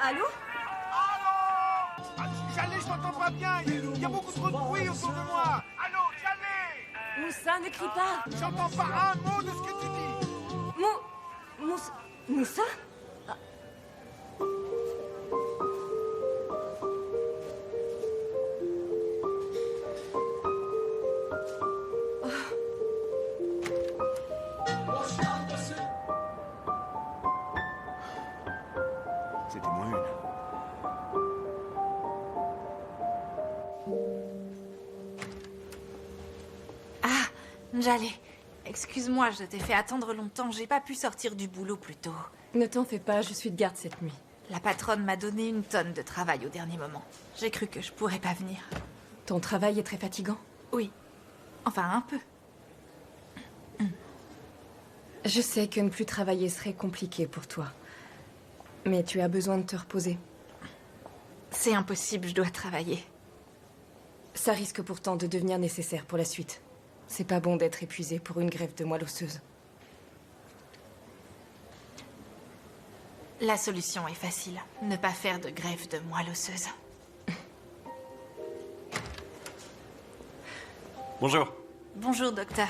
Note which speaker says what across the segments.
Speaker 1: Allô?
Speaker 2: J'allais, je t'entends pas bien. Il y a beaucoup trop de bruit autour de moi. Allô, j'allais.
Speaker 1: Moussa, ne crie pas!
Speaker 2: J'entends pas un mot de ce que tu dis.
Speaker 1: Moussa?
Speaker 2: C'était moins une.
Speaker 3: J'allais. Excuse-moi, je t'ai fait attendre longtemps. J'ai pas pu sortir du boulot plus tôt.
Speaker 1: Ne t'en fais pas, je suis de garde cette nuit.
Speaker 3: La patronne m'a donné une tonne de travail au dernier moment. J'ai cru que je pourrais pas venir.
Speaker 1: Ton travail est très fatigant?
Speaker 3: Oui. Enfin, un peu.
Speaker 1: Je sais que ne plus travailler serait compliqué pour toi. Mais tu as besoin de te reposer.
Speaker 3: C'est impossible, je dois travailler.
Speaker 1: Ça risque pourtant de devenir nécessaire pour la suite. C'est pas bon d'être épuisé pour une greffe de moelle osseuse.
Speaker 3: La solution est facile. Ne pas faire de greffe de moelle osseuse.
Speaker 4: Bonjour.
Speaker 3: Bonjour, docteur.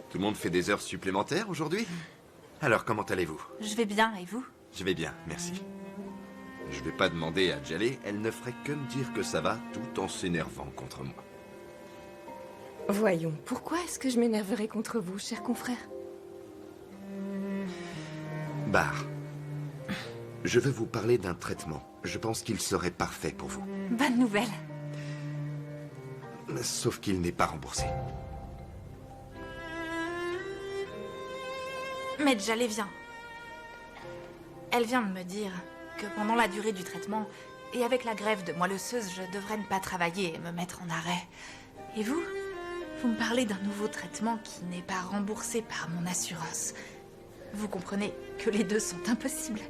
Speaker 4: Tout le monde fait des heures supplémentaires aujourd'hui? Alors, comment allez-vous?
Speaker 3: Je vais bien, et vous?
Speaker 4: Je vais bien, merci. Je vais pas demander à Djallé, elle ne ferait que me dire que ça va tout en s'énervant contre moi.
Speaker 1: Voyons, pourquoi est-ce que je m'énerverais contre vous, cher confrère?
Speaker 4: Bar. Je veux vous parler d'un traitement. Je pense qu'il serait parfait pour vous.
Speaker 3: Bonne nouvelle.
Speaker 4: Sauf qu'il n'est pas remboursé.
Speaker 3: Mais Djallé vient. Elle vient de me dire que pendant la durée du traitement, et avec la greffe de moelle osseuse, je devrais ne pas travailler et me mettre en arrêt. Et vous? Vous me parlez d'un nouveau traitement qui n'est pas remboursé par mon assurance. Vous comprenez que les deux sont impossibles.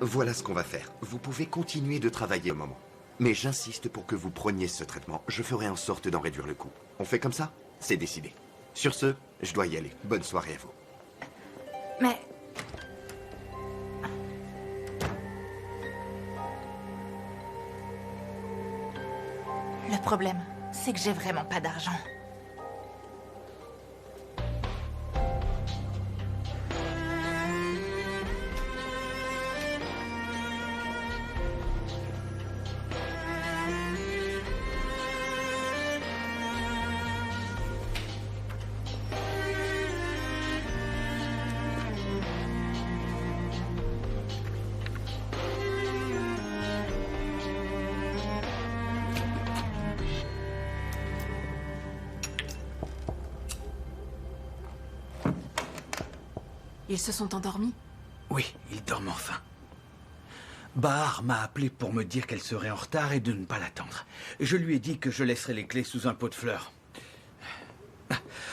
Speaker 4: Voilà ce qu'on va faire. Vous pouvez continuer de travailler au moment. Mais j'insiste pour que vous preniez ce traitement. Je ferai en sorte d'en réduire le coût. On fait comme ça? C'est décidé. Sur ce, je dois y aller. Bonne soirée à vous.
Speaker 3: Mais... Le problème, c'est que j'ai vraiment pas d'argent.
Speaker 1: Ils se sont endormis?
Speaker 5: Oui, ils dorment enfin. Bahar m'a appelé pour me dire qu'elle serait en retard et de ne pas l'attendre. Je lui ai dit que je laisserais les clés sous un pot de fleurs.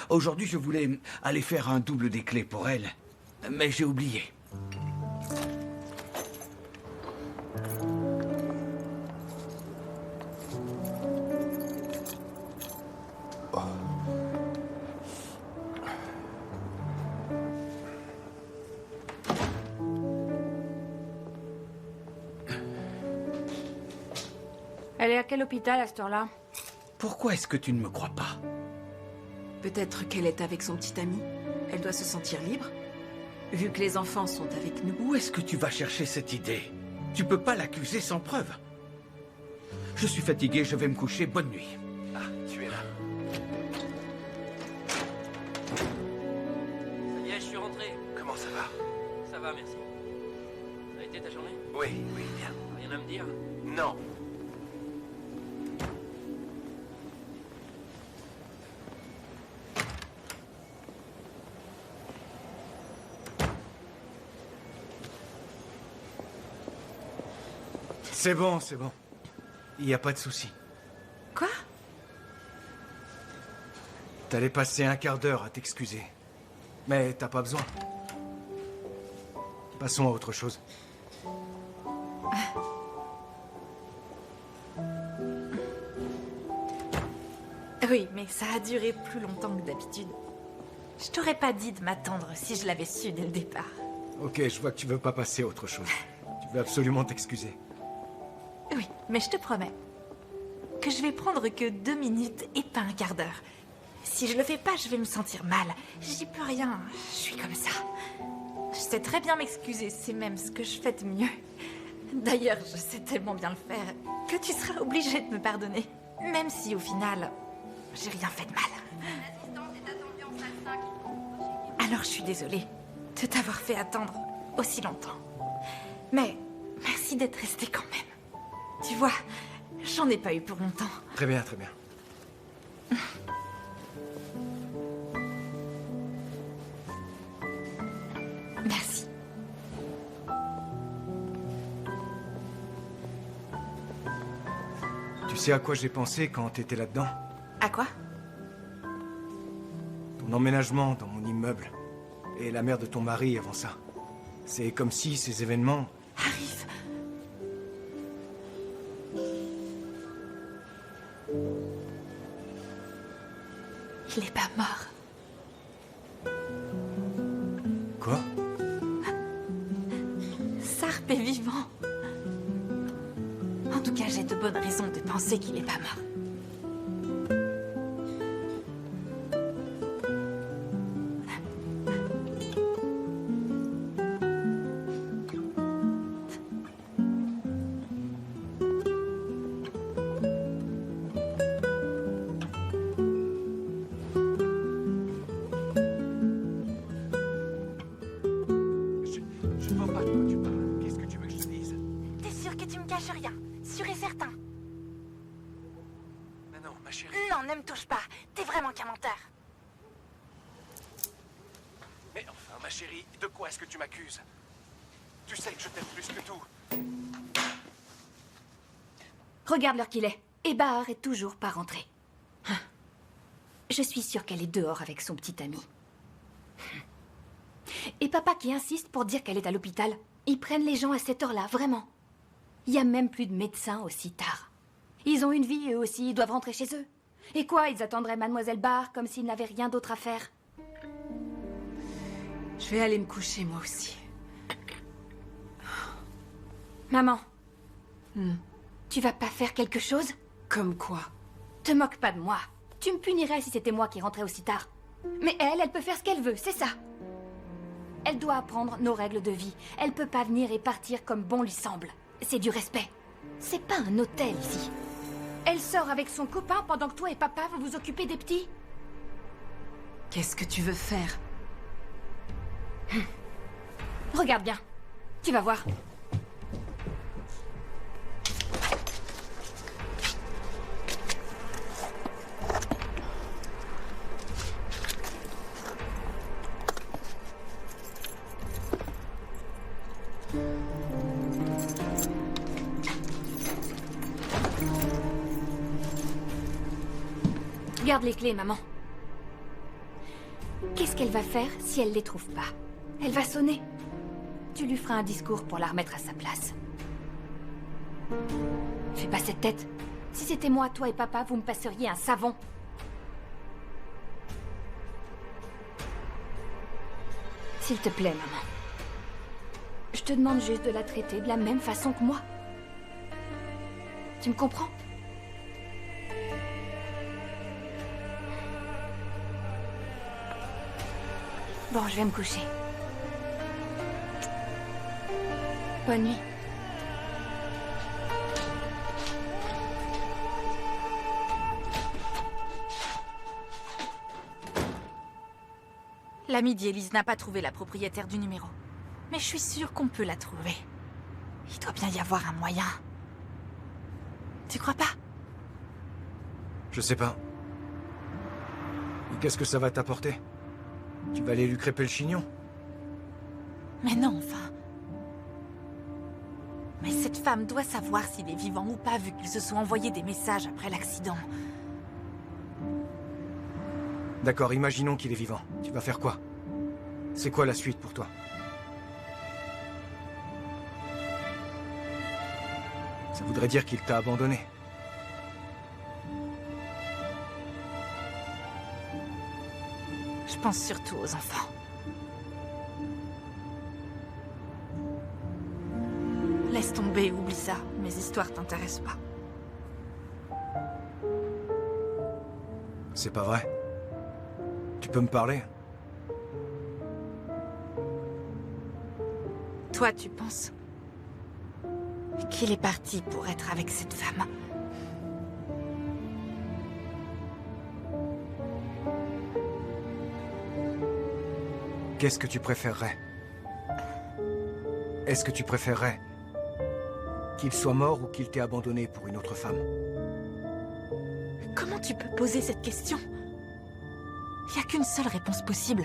Speaker 5: Aujourd'hui, je voulais aller faire un double des clés pour elle, mais j'ai oublié.
Speaker 6: Elle est à quel hôpital à cette heure-là?
Speaker 5: Pourquoi est-ce que tu ne me crois pas?
Speaker 1: Peut-être qu'elle est avec son petit ami. Elle doit se sentir libre. Vu que les enfants sont avec nous.
Speaker 5: Où est-ce que tu vas chercher cette idée? Tu peux pas l'accuser sans preuve. Je suis fatigué, je vais me coucher. Bonne nuit.
Speaker 4: Ah, tu es là.
Speaker 7: Ça y est, je suis rentré.
Speaker 4: Comment ça va?
Speaker 7: Ça va, merci. Ça a été ta journée?
Speaker 4: Oui, oui, bien.
Speaker 7: Rien à me dire?
Speaker 4: Non.
Speaker 2: C'est bon, c'est bon. Il n'y a pas de souci.
Speaker 3: Quoi?
Speaker 2: T'allais passer un quart d'heure à t'excuser. Mais t'as pas besoin. Passons à autre chose.
Speaker 3: Oui, mais ça a duré plus longtemps que d'habitude. Je t'aurais pas dit de m'attendre si je l'avais su dès le départ.
Speaker 8: Ok, je vois que tu veux pas passer à autre chose. Tu veux absolument t'excuser.
Speaker 3: Oui, mais je te promets que je vais prendre que 2 minutes et pas un quart d'heure. Si je le fais pas, je vais me sentir mal. J'y peux rien, je suis comme ça. Je sais très bien m'excuser, c'est même ce que je fais de mieux. D'ailleurs, je sais tellement bien le faire que tu seras obligé de me pardonner. Même si au final, j'ai rien fait de mal. Alors je suis désolée de t'avoir fait attendre aussi longtemps. Mais merci d'être resté quand même. Tu vois, j'en ai pas eu pour longtemps.
Speaker 8: Très bien, très bien.
Speaker 3: Merci.
Speaker 8: Tu sais à quoi j'ai pensé quand t'étais là-dedans?
Speaker 3: À quoi?
Speaker 8: Ton emménagement dans mon immeuble. Et la mère de ton mari avant ça. C'est comme si ces événements...
Speaker 3: Arrive. Il est pas mort.
Speaker 8: Quoi?
Speaker 3: Sarp est vivant. En tout cas, j'ai de bonnes raisons de penser qu'il est pas mort.
Speaker 8: Je vois pas de quoi tu parles. Qu'est-ce que tu veux que je te dise?
Speaker 3: T'es sûr que tu me caches rien? Sûr et certain.
Speaker 8: Mais non, ma chérie.
Speaker 3: Non, ne me touche pas. T'es vraiment qu'un menteur.
Speaker 2: Mais enfin, ma chérie, de quoi est-ce que tu m'accuses? Tu sais que je t'aime plus que tout.
Speaker 6: Regarde l'heure qu'il est. Et Bahar est toujours pas rentrée. Je suis sûre qu'elle est dehors avec son petit ami. Et papa qui insiste pour dire qu'elle est à l'hôpital. Ils prennent les gens à cette heure-là, vraiment. Il y a même plus de médecins aussi tard. Ils ont une vie, eux aussi, ils doivent rentrer chez eux. Et quoi, ils attendraient Mademoiselle Bahar comme s'ils n'avaient rien d'autre à faire?
Speaker 1: Je vais aller me coucher, moi aussi.
Speaker 6: Maman, tu vas pas faire quelque chose?
Speaker 1: Comme quoi?
Speaker 6: Te moque pas de moi. Tu me punirais si c'était moi qui rentrais aussi tard. Mais elle peut faire ce qu'elle veut, c'est ça. Elle doit apprendre nos règles de vie. Elle peut pas venir et partir comme bon lui semble. C'est du respect. C'est pas un hôtel ici. Elle sort avec son copain pendant que toi et papa vous vous occupez des petits.
Speaker 1: Qu'est-ce que tu veux faire?
Speaker 6: Regarde bien. Tu vas voir. Garde les clés, maman. Qu'est-ce qu'elle va faire si elle les trouve pas? Elle va sonner. Tu lui feras un discours pour la remettre à sa place. Fais pas cette tête. Si c'était moi, toi et papa, vous me passeriez un savon. S'il te plaît, maman. Je te demande juste de la traiter de la même façon que moi. Tu me comprends? Bon, je vais me coucher. Bonne nuit.
Speaker 3: L'ami d'Élise n'a pas trouvé la propriétaire du numéro. Mais je suis sûre qu'on peut la trouver. Il doit bien y avoir un moyen. Tu crois pas?
Speaker 8: Je sais pas. Et qu'est-ce que ça va t'apporter? Tu vas aller lui crêper le chignon?
Speaker 3: Mais non, enfin. Mais cette femme doit savoir s'il est vivant ou pas, vu qu'ils se sont envoyés des messages après l'accident.
Speaker 8: D'accord, imaginons qu'il est vivant. Tu vas faire quoi? C'est quoi la suite pour toi? Ça voudrait dire qu'il t'a abandonné.
Speaker 3: Je pense surtout aux enfants. Laisse tomber, oublie ça. Mes histoires t'intéressent pas.
Speaker 8: C'est pas vrai. Tu peux me parler?
Speaker 3: Toi, tu penses qu'il est parti pour être avec cette femme?
Speaker 8: Qu'est-ce que tu préférerais? Est-ce que tu préférerais qu'il soit mort ou qu'il t'ait abandonné pour une autre femme?
Speaker 3: Comment tu peux poser cette question? Il n'y a qu'une seule réponse possible.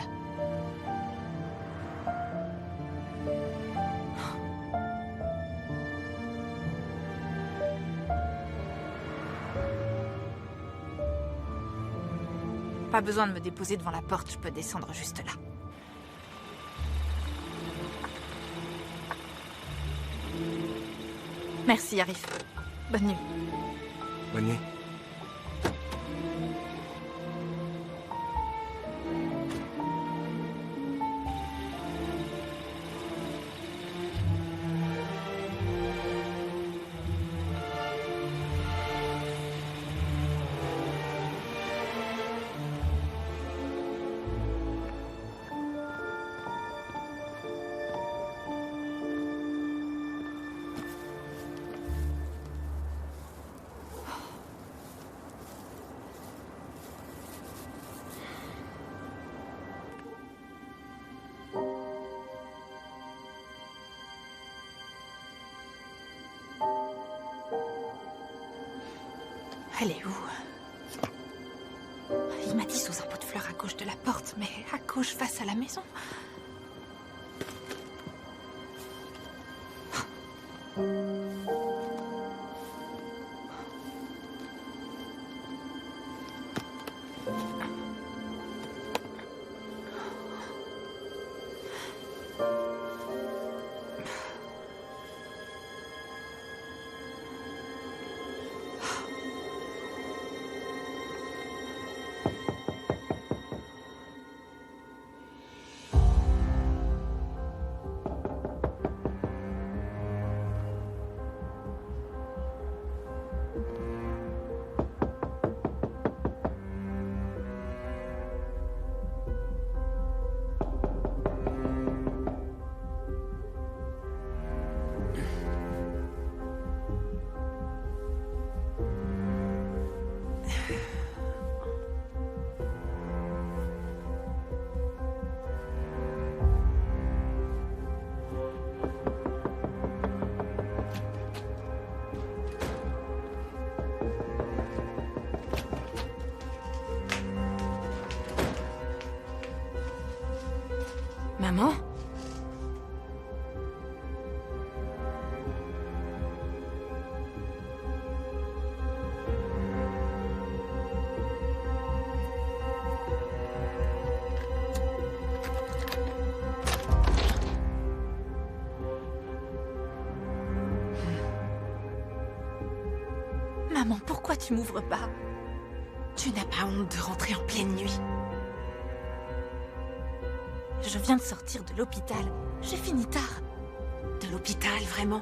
Speaker 3: Pas besoin de me déposer devant la porte, je peux descendre juste là. Merci, Arif. Bonne nuit.
Speaker 8: Bonne nuit.
Speaker 3: Elle est où? Il m'a dit sous un pot de fleurs à gauche de la porte, mais à gauche face à la maison. Maman? Maman, pourquoi tu m'ouvres pas? Tu n'as pas honte de rentrer en pleine nuit? Je viens de sortir de l'hôpital. J'ai fini tard. De l'hôpital, vraiment?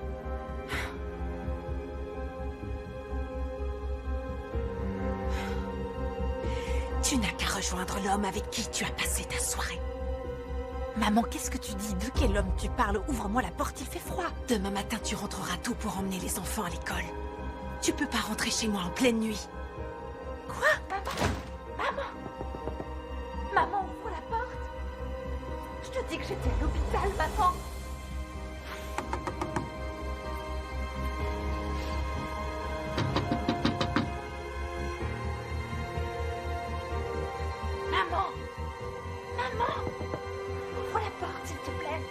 Speaker 3: Tu n'as qu'à rejoindre l'homme avec qui tu as passé ta soirée. Maman, qu'est-ce que tu dis? De quel homme tu parles? Ouvre-moi la porte, il fait froid. Demain matin, tu rentreras tôt pour emmener les enfants à l'école. Tu peux pas rentrer chez moi en pleine nuit. Quoi? Maman! Maman! Maman, ouvre la porte! Je te dis que j'étais à l'hôpital, maman! Maman! Maman! Ouvre la porte, s'il te plaît!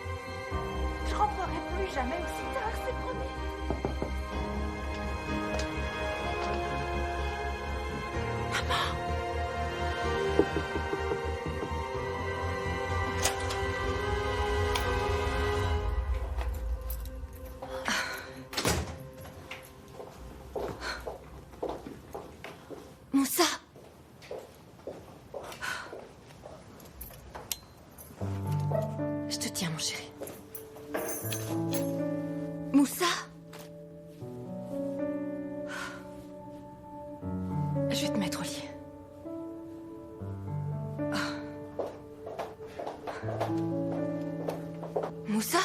Speaker 3: Je rentrerai plus jamais aussi tard, c'est promis! Moussa! Je te tiens, mon chéri. Moussa! Je vais te mettre au lit. Moussa?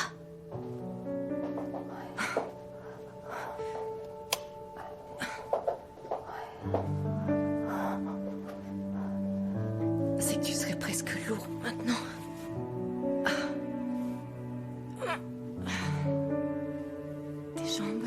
Speaker 3: C'est que tu serais presque lourd maintenant. Tes jambes.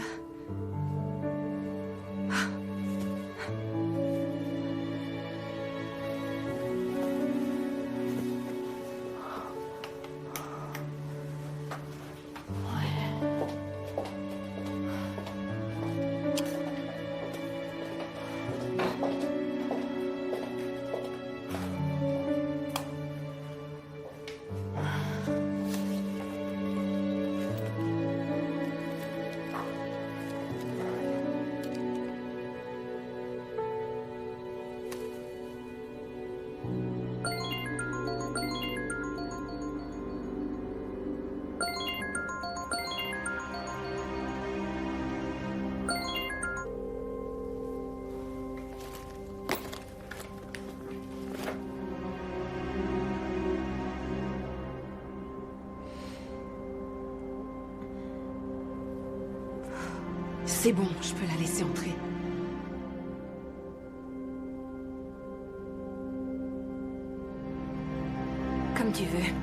Speaker 3: C'est bon, je peux la laisser entrer. Comme tu veux.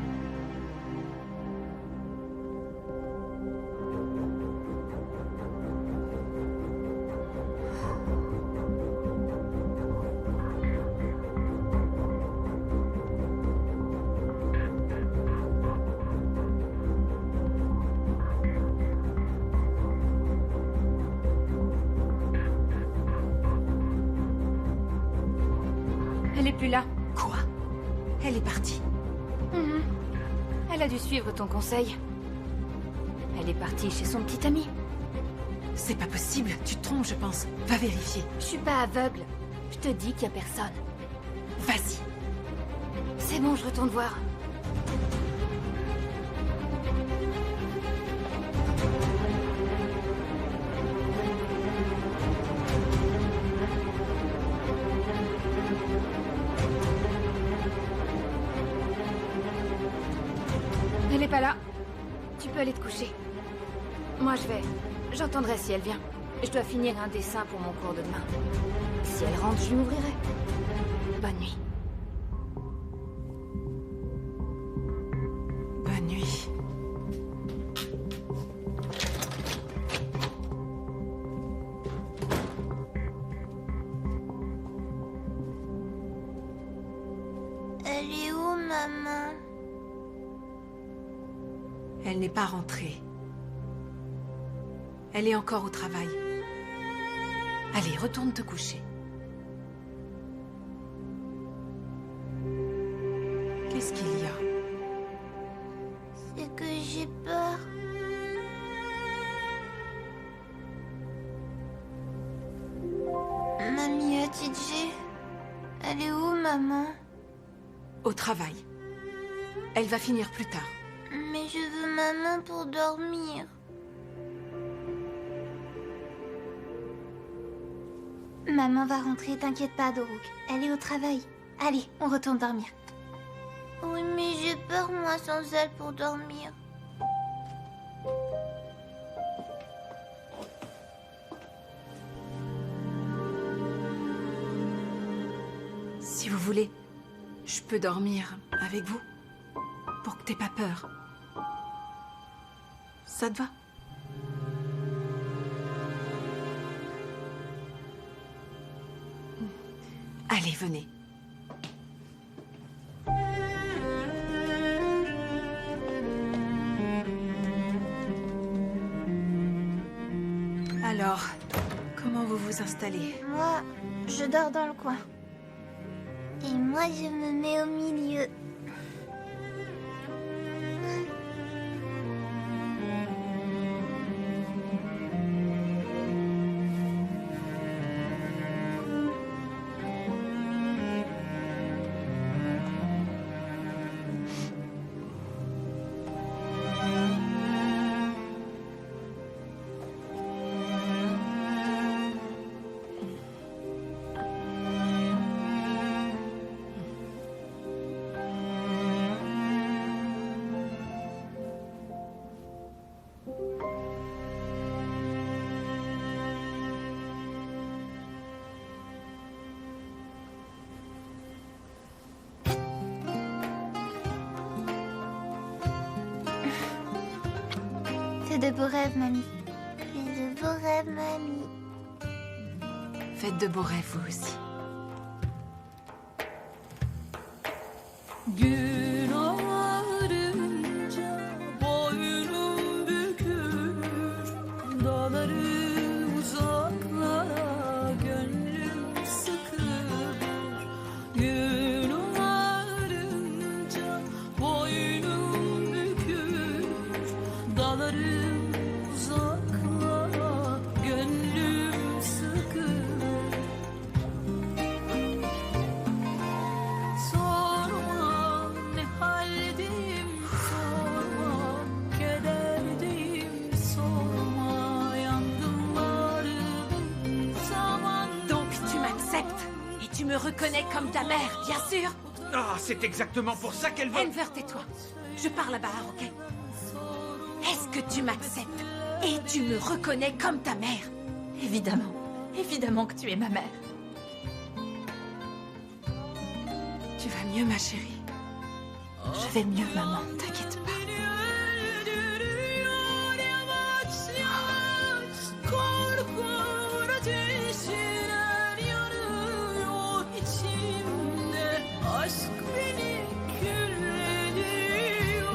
Speaker 3: Elle est plus là. Quoi? Elle est partie.
Speaker 6: Mhm. Elle a dû suivre ton conseil. Elle est partie chez son petit ami.
Speaker 1: C'est pas possible, tu te trompes, je pense. Va vérifier.
Speaker 6: Je suis pas aveugle. Je te dis qu'il y a personne.
Speaker 1: Vas-y.
Speaker 6: C'est bon, je retourne voir. Elle est pas là. Tu peux aller te coucher. Moi, je vais. J'entendrai si elle vient. Je dois finir un dessin pour mon cours de demain. Si elle rentre, je lui ouvrirai. Bonne nuit.
Speaker 1: Bonne nuit.
Speaker 9: Elle est où, maman?
Speaker 1: Elle n'est pas rentrée. Elle est encore au travail. Allez, retourne te coucher. Qu'est-ce qu'il y a?
Speaker 9: C'est que j'ai peur. Mamie TJ, elle est où, maman?
Speaker 1: Au travail. Elle va finir plus tard.
Speaker 9: Mais je veux maman pour dormir. Maman va rentrer, t'inquiète pas, Doruk. Elle est au travail. Allez, on retourne dormir. Oui, mais j'ai peur, moi, sans elle, pour dormir.
Speaker 1: Si vous voulez, je peux dormir avec vous. Pour que t'aies pas peur. Ça te va? Allez, venez. Alors, comment vous vous installez?
Speaker 9: Moi, je dors dans le coin. Et moi, je me mets au milieu. de beaux rêves, mamie. Fais de beaux rêves, mamie.
Speaker 1: Faites de beaux rêves, vous aussi.
Speaker 10: Gün ağarınca boynum bükülür, dağları uzaklara gönlüm sıkılır. Gün ağarınca boynum bükülür, dağları uzaklara gönlüm sıkılır. Sorma ne haldeyim, sorma kederdeyim, sorma yangınlardayım zaman.
Speaker 1: Donc tu m'acceptes et tu me reconnais comme ta mère, bien sûr.
Speaker 5: Ah, c'est exactement pour ça qu'elle veut...
Speaker 1: Enver, tais-toi. Je parle à Bahar, ok? Est-ce que tu m'acceptes et tu me reconnais comme ta mère?
Speaker 3: Évidemment. Évidemment que tu es ma mère.
Speaker 1: Tu vas mieux, ma chérie?
Speaker 3: Je vais mieux, maman, t'inquiète pas.
Speaker 10: Beni öldürüyor yavaş yavaş, korkun ateşler yanıyor içimde, aşk beni külleniyor.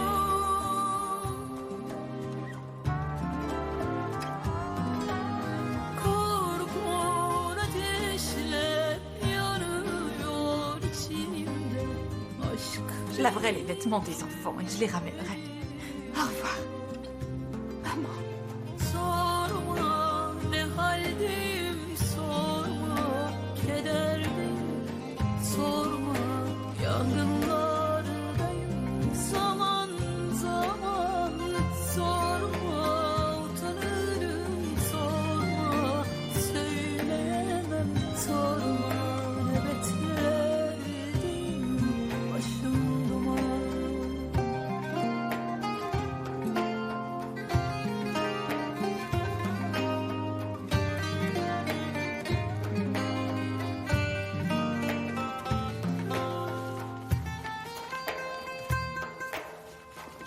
Speaker 10: Korkun ateşler yanıyor içimde, aşk.
Speaker 3: Je laverai les vêtements des enfants et je les ramènerai. Au revoir. Maman.
Speaker 10: Sorma ne haldeyim, sorma kederdeyim, sorma yangınlardayım zaman zaman, sorma utanırım, sorma söyleyemem, sorma nöbetlerdeyim, başım duman.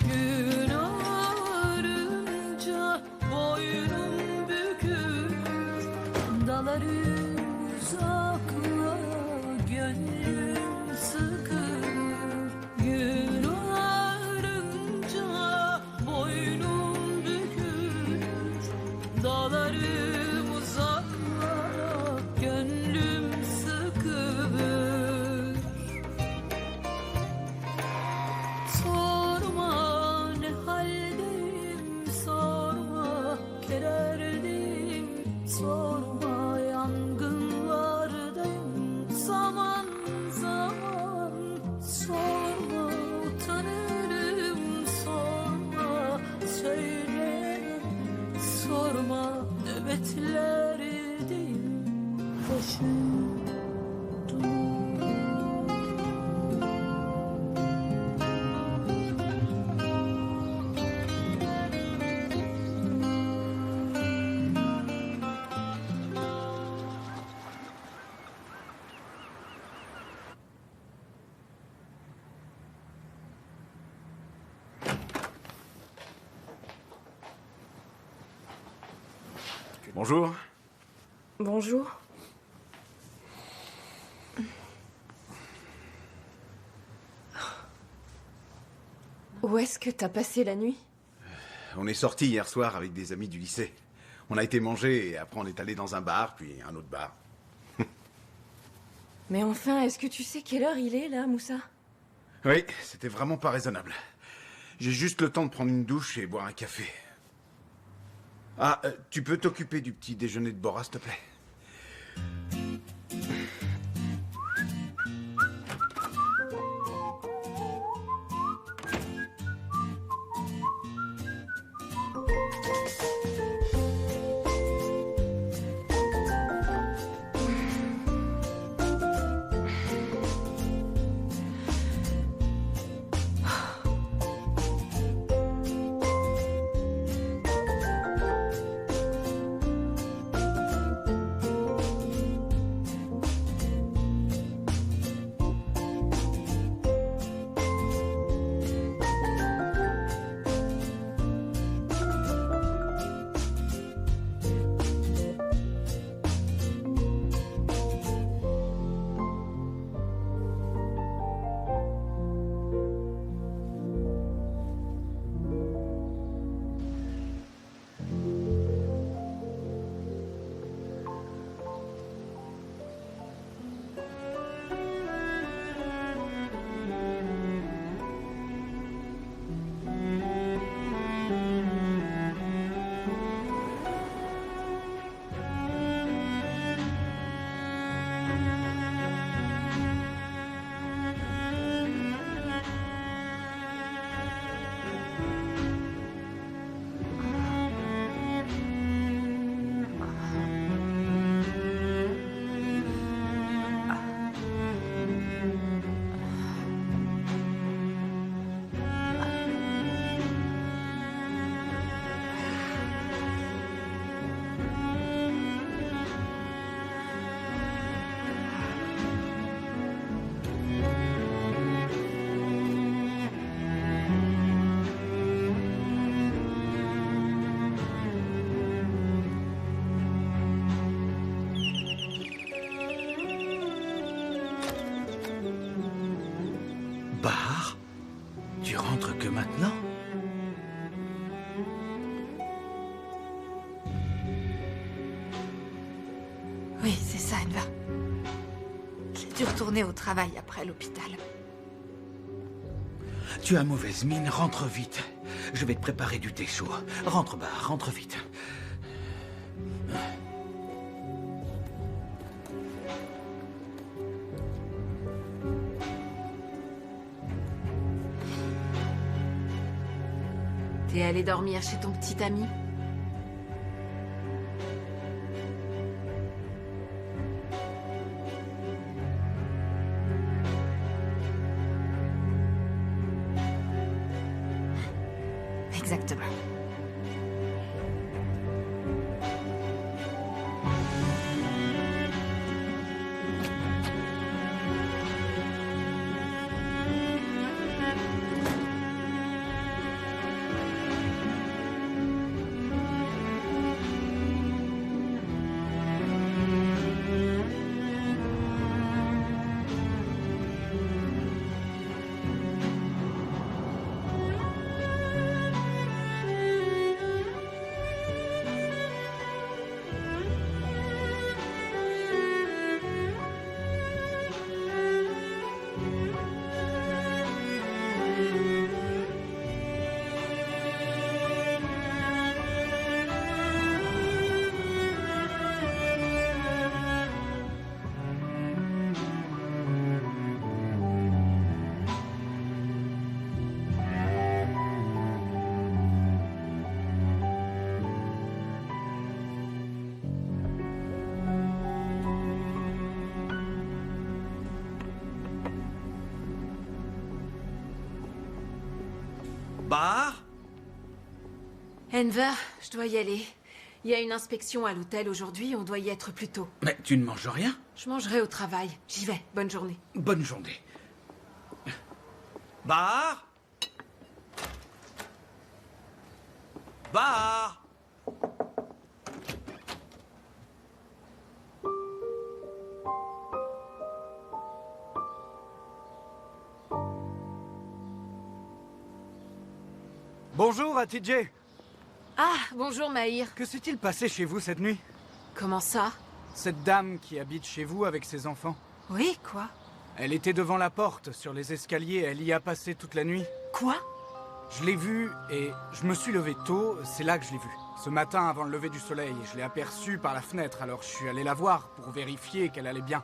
Speaker 10: Gün ağarınca boynum bükülür, daları uzaklara gönlüm sıkılır. Gün ağarınca boynum bükülür, daları uzaklara gönlüm sıkılır. Sorma ne haldeyim, sorma kederdeyim, sorma yangınlardayım zaman zaman, sorma utanırım, sorma söyleyemem, sorma nöbetlerdeyim, başım duman.
Speaker 8: Bonjour.
Speaker 11: Bonjour. Où est-ce que t'as passé la nuit?
Speaker 8: On est sortis hier soir avec des amis du lycée. On a été manger et après on est allé dans un bar, puis un autre bar.
Speaker 11: Mais enfin, est-ce que tu sais quelle heure il est là, Moussa?
Speaker 8: Oui, c'était vraiment pas raisonnable. J'ai juste le temps de prendre une douche et boire un café. Ah, tu peux t'occuper du petit déjeuner de Bora, s'il te plaît?
Speaker 5: Bahar, tu rentres que maintenant?
Speaker 3: Oui, c'est ça, Enver. J'ai dû retourner au travail après l'hôpital.
Speaker 5: Tu as mauvaise mine, rentre vite. Je vais te préparer du thé chaud. Rentre, Bahar, rentre vite.
Speaker 1: T'es allé dormir chez ton petit ami?
Speaker 3: Exactement.
Speaker 5: Bahar?
Speaker 1: Enver, je dois y aller. Il y a une inspection à l'hôtel aujourd'hui, on doit y être plus tôt.
Speaker 5: Mais tu ne manges rien?
Speaker 1: Je mangerai au travail. J'y vais. Bonne journée.
Speaker 5: Bonne journée. Bahar? Bahar?
Speaker 12: Bonjour, Atidje.
Speaker 1: Ah, bonjour Mahir.
Speaker 12: Que s'est-il passé chez vous cette nuit?
Speaker 1: Comment ça?
Speaker 12: Cette dame qui habite chez vous avec ses enfants.
Speaker 1: Oui, quoi?
Speaker 12: Elle était devant la porte, sur les escaliers, elle y a passé toute la nuit.
Speaker 1: Quoi?
Speaker 12: Je l'ai vue et je me suis levé tôt, c'est là que je l'ai vue. Ce matin, avant le lever du soleil, je l'ai aperçue par la fenêtre, alors je suis allé la voir pour vérifier qu'elle allait bien.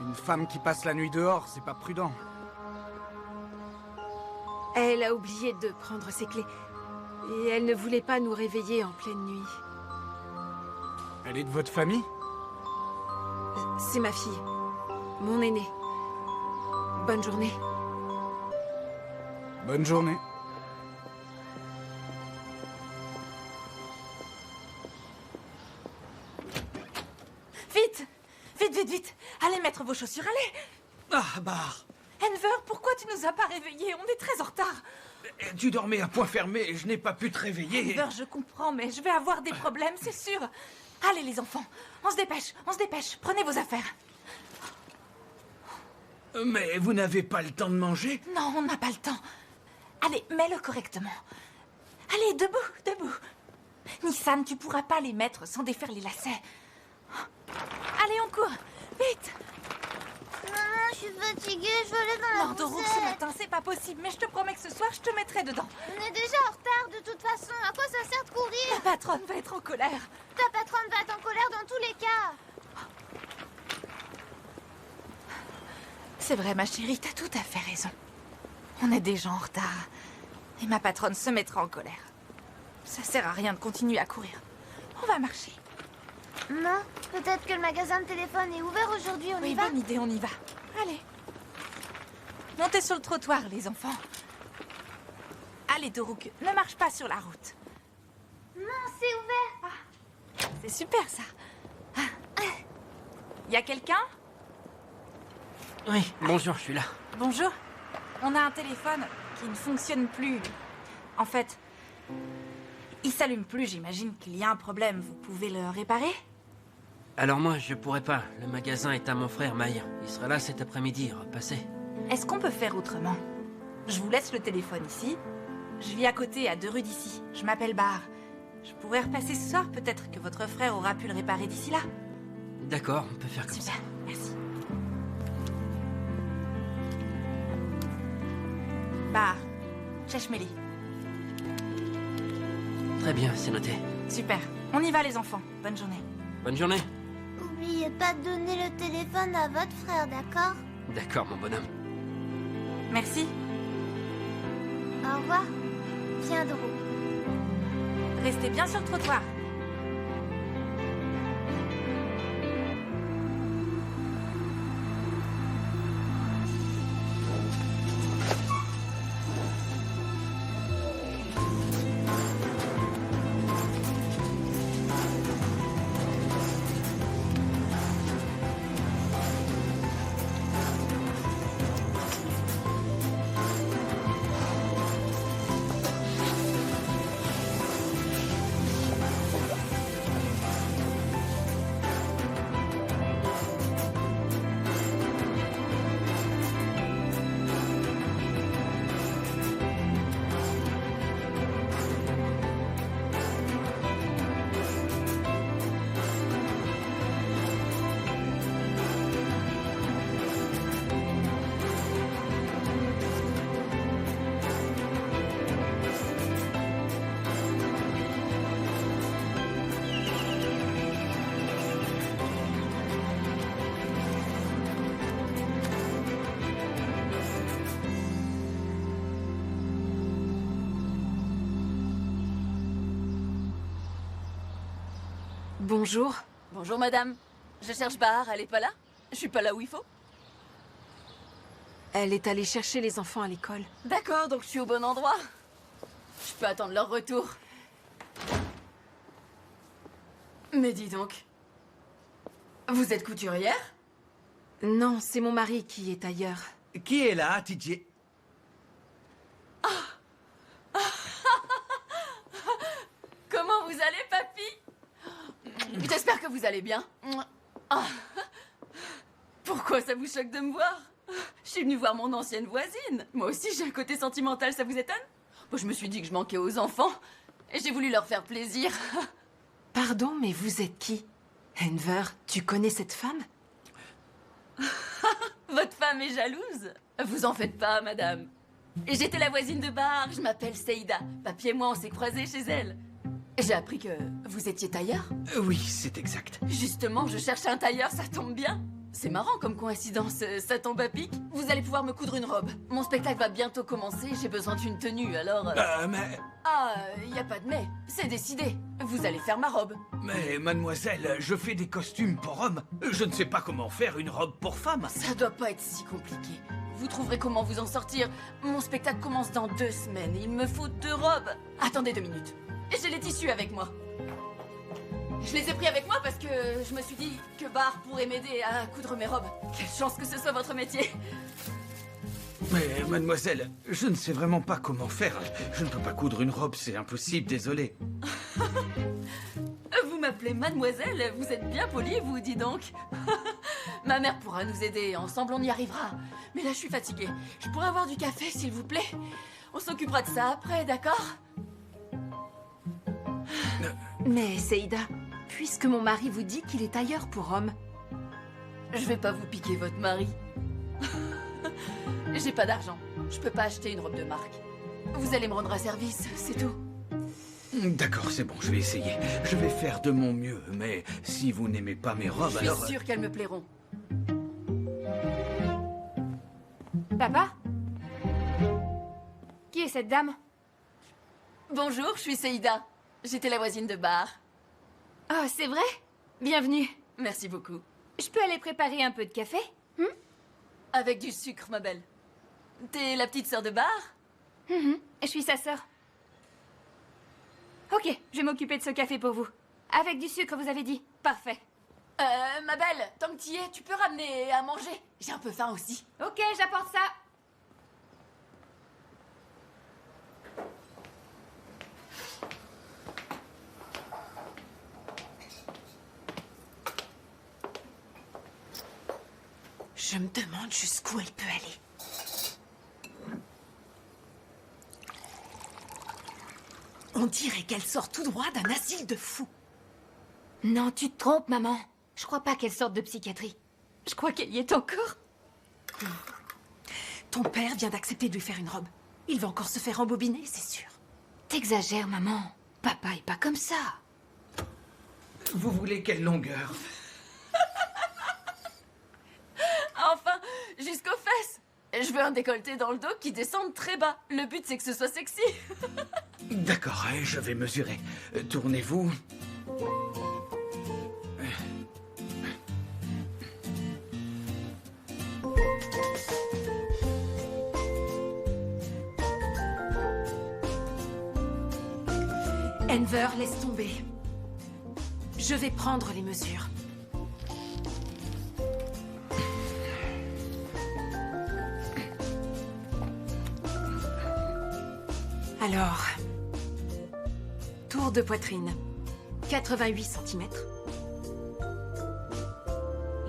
Speaker 12: Une femme qui passe la nuit dehors, c'est pas prudent.
Speaker 1: Elle a oublié de prendre ses clés. Et elle ne voulait pas nous réveiller en pleine nuit.
Speaker 12: Elle est de votre famille?
Speaker 1: C'est ma fille. Mon aînée. Bonne journée.
Speaker 12: Bonne journée.
Speaker 3: Vite! Vite, vite, vite! Allez mettre vos chaussures, allez!
Speaker 5: Ah, Bahar!
Speaker 3: Enver, pourquoi tu nous as pas réveillés? On est très en retard.
Speaker 5: Tu dormais à point fermé et je n'ai pas pu te réveiller.
Speaker 3: Enver, je comprends, mais je vais avoir des problèmes, c'est sûr. Allez, les enfants, on se dépêche, on se dépêche. Prenez vos affaires.
Speaker 5: Mais vous n'avez pas le temps de manger?
Speaker 3: Non, on n'a pas le temps. Allez, mets-le correctement. Allez, debout, debout. Nissan, tu pourras pas les mettre sans défaire les lacets. Allez, on court. Vite.
Speaker 9: Maman, je suis fatiguée, je veux aller dans la
Speaker 3: Non, Doruk,
Speaker 9: poussette.
Speaker 3: ce matin, c'est pas possible. Mais je te promets que ce soir, je te mettrai dedans.
Speaker 9: On est déjà en retard de toute façon. À quoi ça sert de courir?
Speaker 3: La patronne va être en colère.
Speaker 9: Ta patronne va être en colère dans tous les cas.
Speaker 3: C'est vrai, ma chérie, t'as tout à fait raison. On est déjà en retard. Et ma patronne se mettra en colère. Ça sert à rien de continuer à courir. On va marcher.
Speaker 9: Maman, peut-être que le magasin de téléphone est ouvert aujourd'hui, on y
Speaker 3: Oui,
Speaker 9: va?
Speaker 3: bonne idée, on y va. Allez. Montez sur le trottoir, les enfants. Allez, Doruk, ne marche pas sur la route.
Speaker 9: Non, c'est ouvert.
Speaker 3: C'est super, ça. Y a quelqu'un?
Speaker 7: Oui, bonjour, je suis là.
Speaker 3: Bonjour. On a un téléphone qui ne fonctionne plus. En fait, il s'allume plus, j'imagine qu'il y a un problème. Vous pouvez le réparer?
Speaker 7: Alors moi, je pourrais pas. Le magasin est à mon frère Mahir. Il sera là cet après-midi, repassez.
Speaker 3: Est-ce qu'on peut faire autrement? Je vous laisse le téléphone ici. Je vis à côté, à 2 rues d'ici. Je m'appelle Bar. Je pourrais repasser ce soir, peut-être que votre frère aura pu le réparer d'ici là.
Speaker 7: D'accord, on peut faire comme ça.
Speaker 3: Super, merci. Bar, Cheshmeli.
Speaker 7: Très bien, c'est noté.
Speaker 3: Super. On y va les enfants. Bonne journée.
Speaker 7: Bonne journée.
Speaker 9: N'oubliez pas de donner le téléphone à votre frère, d'accord?
Speaker 7: D'accord, mon bonhomme.
Speaker 3: Merci.
Speaker 9: Au revoir. Viens, Doro.
Speaker 3: Restez bien sur le trottoir.
Speaker 11: Bonjour.
Speaker 13: Bonjour madame. Je cherche Bahar, elle est pas là? Je suis pas là où il faut?
Speaker 1: Elle est allée chercher les enfants à l'école.
Speaker 13: D'accord, donc je suis au bon endroit. Je peux attendre leur retour. Mais dis donc. Vous êtes couturière?
Speaker 1: Non, c'est mon mari qui est ailleurs.
Speaker 5: Qui est là, TJ?
Speaker 13: Comment vous allez, papy? J'espère que vous allez bien. Ah. Pourquoi ça vous choque de me voir? Je suis venue voir mon ancienne voisine. Moi aussi, j'ai un côté sentimental, ça vous étonne? Bon, je me suis dit que je manquais aux enfants et j'ai voulu leur faire plaisir.
Speaker 1: Pardon, mais vous êtes qui? Enver, tu connais cette femme?
Speaker 13: Votre femme est jalouse? Vous en faites pas, madame. Et j'étais la voisine de Bahar, je m'appelle Seïda. Papy et moi, on s'est croisés chez elle. J'ai appris que vous étiez tailleur?
Speaker 5: Oui, c'est exact.
Speaker 13: Justement, je cherche un tailleur, ça tombe bien. C'est marrant comme coïncidence, ça tombe à pic. Vous allez pouvoir me coudre une robe. Mon spectacle va bientôt commencer, j'ai besoin d'une tenue, alors...
Speaker 5: Mais...
Speaker 13: Ah, y a pas de mais, c'est décidé. Vous allez faire ma robe.
Speaker 5: Mais mademoiselle, je fais des costumes pour hommes. Je ne sais pas comment faire une robe pour femme.
Speaker 13: Ça doit pas être si compliqué. Vous trouverez comment vous en sortir. Mon spectacle commence dans 2 semaines et il me faut 2 robes. Attendez 2 minutes. J'ai les tissus avec moi. Je les ai pris avec moi parce que je me suis dit que Bahar pourrait m'aider à coudre mes robes. Quelle chance que ce soit votre métier.
Speaker 5: Mais mademoiselle, je ne sais vraiment pas comment faire. Je ne peux pas coudre une robe, c'est impossible, désolé.
Speaker 13: Vous m'appelez mademoiselle, vous êtes bien polie, vous, dis donc. Ma mère pourra nous aider, ensemble on y arrivera. Mais là, je suis fatiguée. Je pourrais avoir du café, s'il vous plaît? On s'occupera de ça après, d'accord?
Speaker 1: Mais Seïda, puisque mon mari vous dit qu'il est tailleur pour hommes...
Speaker 13: Je vais pas vous piquer votre mari. J'ai pas d'argent. Je peux pas acheter une robe de marque. Vous allez me rendre un service, c'est tout.
Speaker 5: D'accord, c'est bon, je vais essayer. Je vais faire de mon mieux, mais si vous n'aimez pas mes robes, alors...
Speaker 13: Je suis sûre qu'elles me plairont.
Speaker 6: Papa? Qui est cette dame?
Speaker 13: Bonjour, je suis Seïda. J'étais la voisine de Bahar.
Speaker 6: Oh, c'est vrai? Bienvenue.
Speaker 13: Merci beaucoup.
Speaker 6: Je peux aller préparer un peu de café?
Speaker 13: Avec du sucre, ma belle. T'es la petite sœur de Bahar?
Speaker 6: Je suis sa sœur. Ok, je vais m'occuper de ce café pour vous. Avec du sucre, vous avez dit? Parfait.
Speaker 13: Ma belle, tant que t'y es, tu peux ramener à manger. J'ai un peu faim aussi.
Speaker 6: Ok, j'apporte ça.
Speaker 1: Je me demande jusqu'où elle peut aller. On dirait qu'elle sort tout droit d'un asile de fous.
Speaker 6: Non, tu te trompes, maman. Je crois pas qu'elle sorte de psychiatrie. Je crois qu'elle y est encore.
Speaker 1: Ton père vient d'accepter de lui faire une robe. Il va encore se faire embobiner, c'est sûr.
Speaker 6: T'exagères, maman. Papa est pas comme ça.
Speaker 5: Vous voulez quelle longueur?
Speaker 13: Enfin, jusqu'aux fesses. Je veux un décolleté dans le dos qui descende très bas. Le but, c'est que ce soit sexy.
Speaker 5: D'accord, je vais mesurer. Tournez-vous.
Speaker 1: Enver, laisse tomber. Je vais prendre les mesures. Alors, tour de poitrine, 88 cm.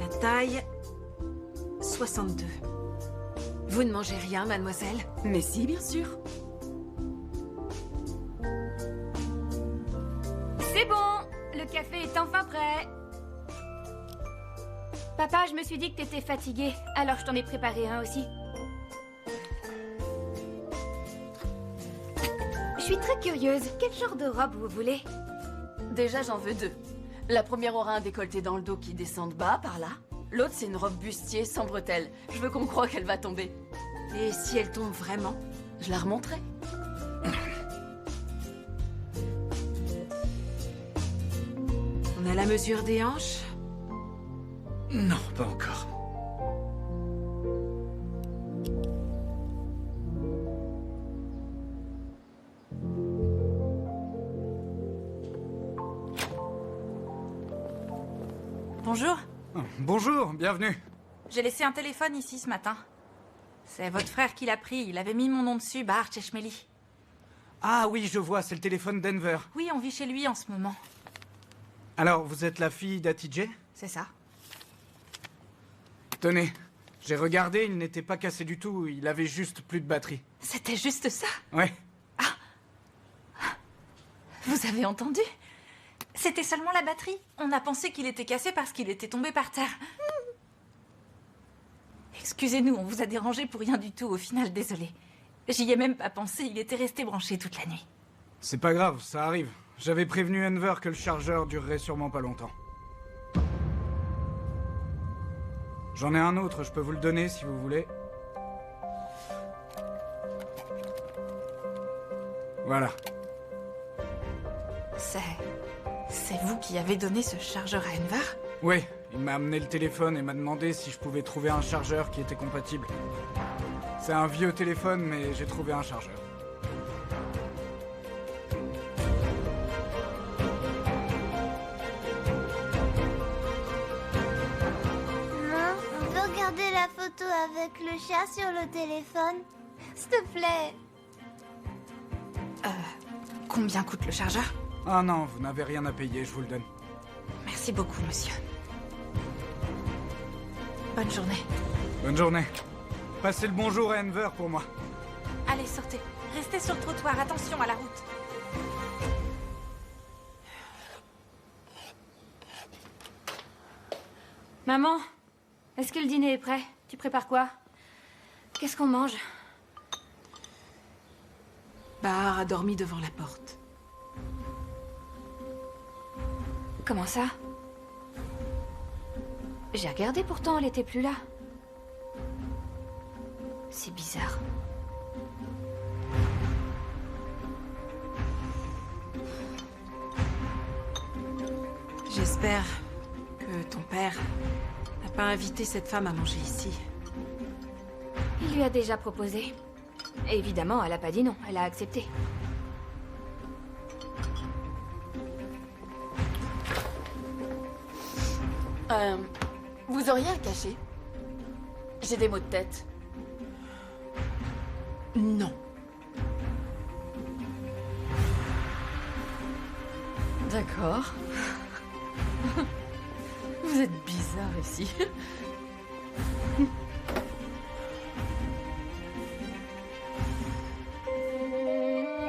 Speaker 1: La taille, 62. Vous ne mangez rien, mademoiselle?
Speaker 13: Mais si, bien sûr.
Speaker 6: C'est bon, le café est enfin prêt. Papa, je me suis dit que t'étais fatigué, alors je t'en ai préparé un aussi. Je suis très curieuse. Quel genre de robe vous voulez?
Speaker 13: Déjà, j'en veux deux. La première aura un décolleté dans le dos qui descend de bas, par là. L'autre, c'est une robe bustier sans bretelles. Je veux qu'on croie qu'elle va tomber.
Speaker 1: Et si elle tombe vraiment?
Speaker 13: Je la remonterai.
Speaker 1: On a la mesure des hanches?
Speaker 5: Non, pas encore.
Speaker 3: Bonjour.
Speaker 12: Bonjour, bienvenue.
Speaker 3: J'ai laissé un téléphone ici ce matin. C'est votre frère qui l'a pris. Il avait mis mon nom dessus, Bahar Cheshmeli.
Speaker 12: Ah oui, je vois, c'est le téléphone d'Enver.
Speaker 3: Oui, on vit chez lui en ce moment.
Speaker 12: Alors, vous êtes la fille d'Hatice?
Speaker 3: C'est ça.
Speaker 12: Tenez, j'ai regardé, il n'était pas cassé du tout, il avait juste plus de batterie.
Speaker 3: C'était juste ça?
Speaker 12: Ouais.
Speaker 3: Vous avez entendu? C'était seulement la batterie. On a pensé qu'il était cassé parce qu'il était tombé par terre. Excusez-nous, on vous a dérangé pour rien du tout. Au final, désolé. J'y ai même pas pensé, il était resté branché toute la nuit.
Speaker 12: C'est pas grave, ça arrive. J'avais prévenu Enver que le chargeur durerait sûrement pas longtemps. J'en ai un autre, je peux vous le donner si vous voulez. Voilà.
Speaker 3: C'est vous qui avez donné ce chargeur à Enver?
Speaker 12: Oui, il m'a amené le téléphone et m'a demandé si je pouvais trouver un chargeur qui était compatible. C'est un vieux téléphone, mais j'ai trouvé un chargeur.
Speaker 9: Maman, on peut regarder la photo avec le chat sur le téléphone? S'il te plaît.
Speaker 3: Combien coûte le chargeur?
Speaker 12: Ah non, vous n'avez rien à payer, je vous le donne.
Speaker 3: Merci beaucoup, monsieur. Bonne journée.
Speaker 12: Bonne journée. Passez le bonjour à Enver pour moi.
Speaker 3: Allez, sortez. Restez sur le trottoir. Attention à la route.
Speaker 6: Maman, est-ce que le dîner est prêt? Tu prépares quoi? Qu'est-ce qu'on mange?
Speaker 1: Bahar a dormi devant la porte.
Speaker 6: Comment ça? J'ai regardé pourtant, elle était plus là. C'est bizarre.
Speaker 1: J'espère que ton père n'a pas invité cette femme à manger ici.
Speaker 6: Il lui a déjà proposé. Et évidemment, elle a pas dit non, elle a accepté.
Speaker 13: Vous auriez un cachet? J'ai des maux de tête.
Speaker 1: Non.
Speaker 13: D'accord. Vous êtes bizarre ici.